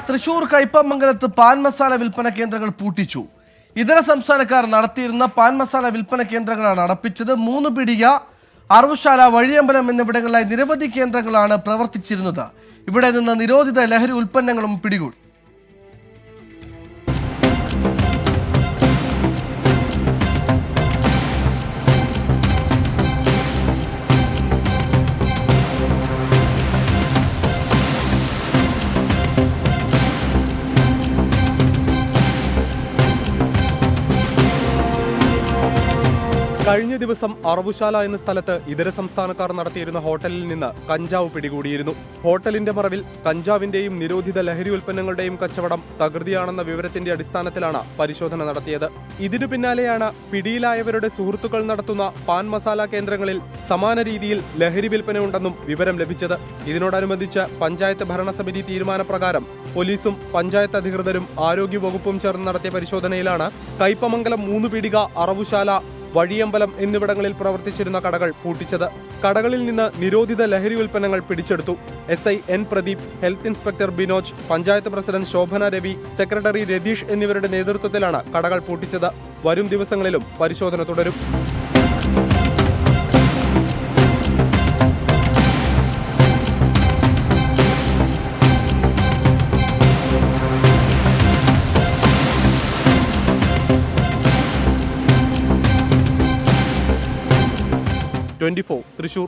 Thrissur കയ്പമംഗലത്ത് pan masala വിൽപ്പന കേന്ദ്രങ്ങൾ പൂട്ടിച്ചു. ഇതര സംസ്ഥാനക്കാർ നടത്തിയിരുന്ന പാൻ മസാല വിൽപ്പന കേന്ദ്രങ്ങളാണ് അടപ്പിച്ചത്. 3 പിടിക, അറവുശാല, വഴിയമ്പലം എന്നിവിടങ്ങളിലായി നിരവധി കേന്ദ്രങ്ങളാണ് പ്രവർത്തിച്ചിരുന്നത്. ഇവിടെ നിന്ന് നിരോധിത ലഹരി ഉൽപ്പന്നങ്ങളും പിടികൂടി. കഴിഞ്ഞ ദിവസം അറവുശാല എന്ന സ്ഥലത്ത് ഇതര സംസ്ഥാനക്കാർ നടത്തിയിരുന്ന ഹോട്ടലിൽ നിന്ന് കഞ്ചാവ് പിടികൂടിയിരുന്നു. ഹോട്ടലിന്റെ മറവിൽ കഞ്ചാവിന്റെയും നിരോധിത ലഹരി ഉൽപ്പന്നങ്ങളുടെയും കച്ചവടം തകൃതിയാണെന്ന വിവരത്തിന്റെ അടിസ്ഥാനത്തിലാണ് പരിശോധന നടത്തിയത്. ഇതിനു പിന്നാലെയാണ് പിടിയിലായവരുടെ സുഹൃത്തുക്കൾ നടത്തുന്ന പാൻ മസാല കേന്ദ്രങ്ങളിൽ സമാന രീതിയിൽ ലഹരി വിൽപ്പനയുണ്ടെന്നും വിവരം ലഭിച്ചത്. ഇതിനോടനുബന്ധിച്ച് പഞ്ചായത്ത് ഭരണസമിതി തീരുമാനപ്രകാരം പോലീസും പഞ്ചായത്ത് അധികൃതരും ആരോഗ്യവകുപ്പും ചേർന്ന് നടത്തിയ പരിശോധനയിലാണ് കയ്പമംഗലം 3 പിടിക, അറവുശാല, വഴിയമ്പലം എന്നിവിടങ്ങളിൽ പ്രവർത്തിച്ചിരുന്ന കടകൾ പൂട്ടിച്ചത്. കടകളിൽ നിന്ന് നിരോധിത ലഹരി ഉൽപ്പന്നങ്ങൾ പിടിച്ചെടുത്തു. SI N Pradeep, health inspector Binoj, panchayat president Shobhana Ravi, secretary Ratheesh എന്നിവരുടെ നേതൃത്വത്തിലാണ് കടകൾ പൂട്ടിച്ചത്. വരും ദിവസങ്ങളിലും പരിശോധന തുടരും. തൃശൂർ.